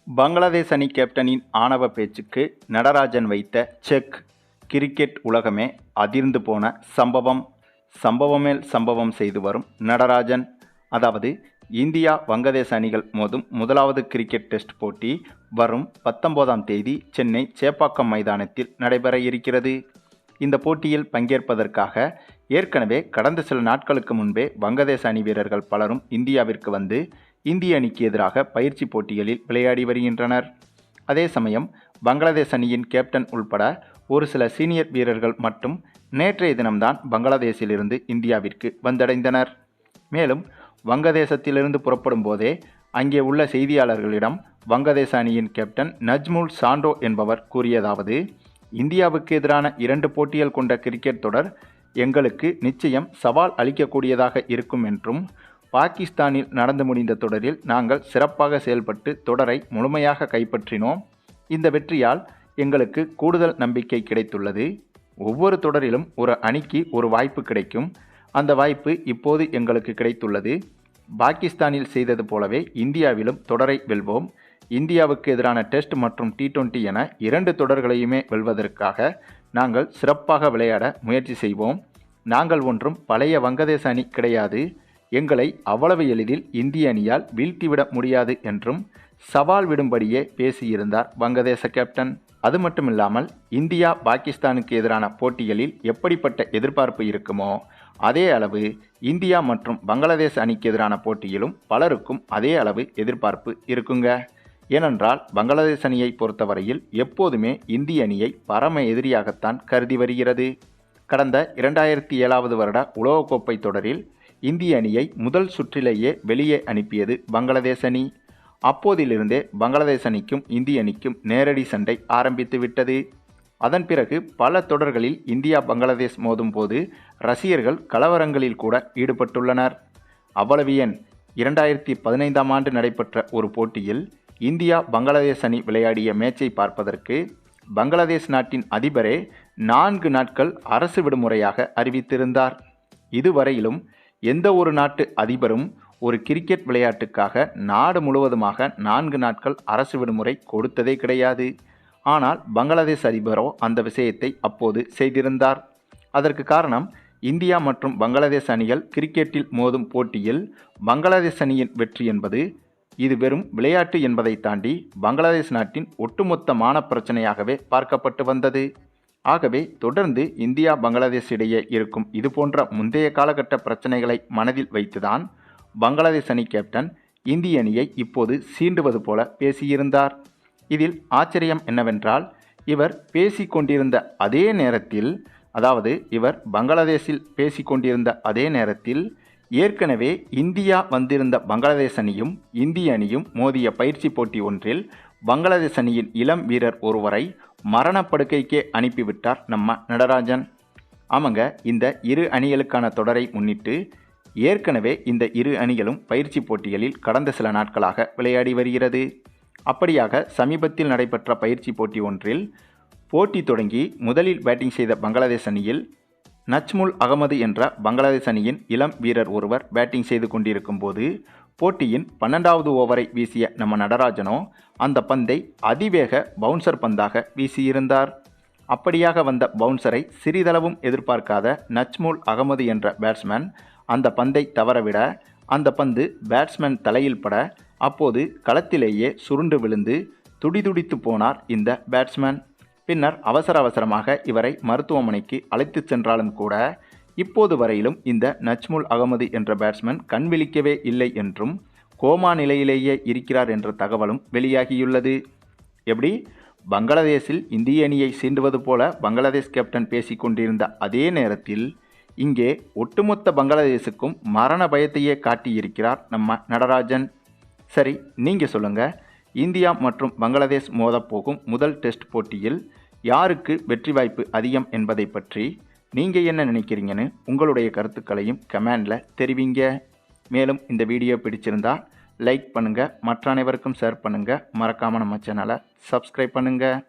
பங்களாதேஷ் அணி கேப்டனின் ஆணவ பேச்சுக்கு நடராஜன் வைத்த செக். கிரிக்கெட் உலகமே அதிர்ந்து போன சம்பவம். சம்பவம் மேல் சம்பவம் செய்து வரும் நடராஜன். அதாவது இந்தியா வங்கதேச அணிகள் மோதும் முதலாவது கிரிக்கெட் டெஸ்ட் போட்டி வரும் 19ஆம் தேதி சென்னை சேப்பாக்கம் மைதானத்தில் நடைபெற இருக்கிறது. இந்த போட்டியில் பங்கேற்பதற்காக ஏற்கனவே கடந்த சில நாட்களுக்கு முன்பே வங்கதேச அணி வீரர்கள் பலரும் இந்தியாவிற்கு வந்து இந்திய அணிக்கு எதிராக பயிற்சி போட்டிகளில் விளையாடி வருகின்றனர். அதே சமயம் பங்களாதேஷ் அணியின் கேப்டன் உள்பட ஒரு சில சீனியர் வீரர்கள் மட்டும் நேற்றைய தினம்தான் பங்களாதேஷிலிருந்து இந்தியாவிற்கு வந்தடைந்தனர். மேலும் வங்கதேசத்திலிருந்து புறப்படும் போதே அங்கே உள்ள செய்தியாளர்களிடம் வங்கதேச அணியின் கேப்டன் நஜ்முல் சாண்டோ என்பவர் கூறியதாவது: இந்தியாவுக்கு எதிரான 2 போட்டிகள் கொண்ட கிரிக்கெட் தொடர் எங்களுக்கு நிச்சயம் சவால் அளிக்கக்கூடியதாக இருக்கும் என்றும், பாகிஸ்தானில் நடந்து முடிந்த தொடரில் நாங்கள் சிறப்பாக செயல்பட்டு தொடரை முழுமையாக கைப்பற்றினோம். இந்த வெற்றியால் எங்களுக்கு கூடுதல் நம்பிக்கை கிடைத்துள்ளது. ஒவ்வொரு தொடரிலும் ஒரு அணிக்கு ஒரு வாய்ப்பு கிடைக்கும். அந்த வாய்ப்பு இப்போது எங்களுக்கு கிடைத்துள்ளது. பாகிஸ்தானில் செய்தது போலவே இந்தியாவிலும் தொடரை வெல்வோம். இந்தியாவுக்கு எதிரான டெஸ்ட் மற்றும் T20 என 2 தொடர்களையுமே வெல்வதற்காக நாங்கள் சிறப்பாக விளையாட முயற்சி செய்வோம். நாங்கள் ஒன்றும் பழைய வங்கதேச அணி கிடையாது. எங்களை அவ்வளவு எளிதில் இந்திய அணியால் வீழ்த்திவிட முடியாது என்றும் சவால் விடும்படியே பேசியிருந்தார் வங்கதேச கேப்டன். அது மட்டுமில்லாமல் இந்தியா பாகிஸ்தானுக்கு எதிரான போட்டிகளில் எப்படிப்பட்ட எதிர்பார்ப்பு இருக்குமோ அதே அளவு இந்தியா மற்றும் பங்களாதேஷ் அணிக்கு எதிரான போட்டியிலும் பலருக்கும் அதே அளவு எதிர்பார்ப்பு இருக்குங்க. ஏனென்றால் பங்களாதேஷ் அணியை பொறுத்தவரையில் எப்போதுமே இந்திய அணியை பரம எதிரியாகத்தான் கருதி வருகிறது. கடந்த 2007 வருட உலகக்கோப்பை தொடரில் இந்திய அணியை முதல் சுற்றிலேயே வெளியே அனுப்பியது பங்களாதேஷ் அணி. அப்போதிலிருந்தே பங்களாதேஷ் அணிக்கும் இந்திய அணிக்கும் நேரடி சண்டை ஆரம்பித்து விட்டது. அதன் பிறகு பல தொடர்களில் இந்தியா பங்களாதேஷ் மோதும் போது ரசிகர்கள் கலவரங்களில் கூட ஈடுபட்டுள்ளனர். அவ்வளவு ஏன், 2015ஆம் ஆண்டு நடைபெற்ற ஒரு போட்டியில் இந்தியா பங்களாதேஷ் அணி விளையாடிய மேட்சை பார்ப்பதற்கு பங்களாதேஷ் நாட்டின் அதிபரே 4 நாட்கள் அரசு விடுமுறையாக அறிவித்திருந்தார். இதுவரையிலும் எந்த ஒரு நாட்டு அதிபரும் ஒரு கிரிக்கெட் விளையாட்டுக்காக நாடு முழுவதுமாக 4 நாட்கள் அரசு விடுமுறை கொடுத்ததே கிடையாது. ஆனால் பங்களாதேஷ் அதிபரோ அந்த விஷயத்தை அப்போது செய்திருந்தார். அதற்கு காரணம், இந்தியா மற்றும் பங்களாதேஷ் அணிகள் கிரிக்கெட்டில் மோதும் போட்டியில் பங்களாதேஷ் அணியின் வெற்றி என்பது இது வெறும் விளையாட்டு என்பதை தாண்டி பங்களாதேஷ் நாட்டின் ஒட்டுமொத்தமான பிரச்சனையாகவே பார்க்கப்பட்டு வந்தது. ஆகவே தொடர்ந்து இந்தியா பங்களாதேஷ் இடையே இருக்கும் இதுபோன்ற முந்தைய காலகட்ட பிரச்சனைகளை மனதில் வைத்துதான் பங்களாதேஷ் அணி கேப்டன் இந்திய அணியை இப்போது சீண்டுவது போல பேசியிருந்தார். இதில் ஆச்சரியம் என்னவென்றால், இவர் பேசிக்கொண்டிருந்த அதே நேரத்தில், அதாவது இவர் பங்களாதேஷில் பேசிக்கொண்டிருந்த அதே நேரத்தில் ஏற்கனவே இந்தியா வந்திருந்த பங்களாதேஷ் அணியும் இந்திய அணியும் மோதிய பயிற்சி போட்டி ஒன்றில் பங்களாதேஷ் அணியின் இளம் வீரர் ஒருவரை மரணப்படுக்கைக்கே அனுப்பிவிட்டார் நம்ம நடராஜன். ஆமாங்க, இந்த 2 அணிகளுக்கான தொடரை முன்னிட்டு ஏற்கனவே இந்த 2 அணிகளும் பயிற்சி போட்டிகளில் கடந்த சில நாட்களாக விளையாடி வருகிறது. அப்படியாக சமீபத்தில் நடைபெற்ற பயிற்சி போட்டி ஒன்றில் போட்டி தொடங்கி முதலில் பேட்டிங் செய்த பங்களாதேஷ் அணியில் நஜ்முல் அகமது என்ற பங்களாதேஷ் அணியின் இளம் வீரர் ஒருவர் பேட்டிங் செய்து கொண்டிருக்கும் போது போட்டியின் 12வது ஓவரை வீசிய நம்ம நடராஜனோ அந்த பந்தை அதிவேக பவுன்சர் பந்தாக வீசியிருந்தார். அப்படியாக வந்த பவுன்சரை சிறிதளவும் எதிர்பார்க்காத நஜ்முல் அகமது என்ற பேட்ஸ்மேன் அந்த பந்தை தவறவிட அந்த பந்து பேட்ஸ்மேன் தலையில் பட அப்போது களத்திலேயே சுருண்டு விழுந்து துடிதுடித்து போனார் இந்த பேட்ஸ்மேன். பின்னர் அவசரமாக இவரை மருத்துவமனைக்கு அழைத்து சென்றாலும் கூட இப்போது வரையிலும் இந்த நஜ்முல் அகமது என்ற பேட்ஸ்மேன் கண் விழிக்கவே இல்லை என்றும் கோமா நிலையிலேயே இருக்கிறார் என்ற தகவலும் வெளியாகியுள்ளது. எப்படி பங்களாதேஷில் இந்திய அணியை சீண்டுவது போல பங்களாதேஷ் கேப்டன் பேசிக்கொண்டிருந்த அதே நேரத்தில் இங்கே ஒட்டுமொத்த பங்களாதேஷுக்கும் மரண பயத்தையே காட்டியிருக்கிறார் நம்ம நடராஜன். சரி, நீங்கள் சொல்லுங்கள், இந்தியா மற்றும் பங்களாதேஷ் மோதப்போகும் முதல் டெஸ்ட் போட்டியில் யாருக்கு வெற்றி வாய்ப்பு அதிகம் என்பதை பற்றி நீங்கள் என்ன நினைக்கிறீங்கன்னு உங்களுடைய கருத்துக்களையும் கமெண்டில் தெரிவிங்க. மேலும் இந்த வீடியோ பிடிச்சிருந்தா லைக் பண்ணுங்கள், மற்ற அனைவருக்கும் ஷேர் பண்ணுங்கள், மறக்காமல் நம்ம சேனலை சப்ஸ்கிரைப் பண்ணுங்கள்.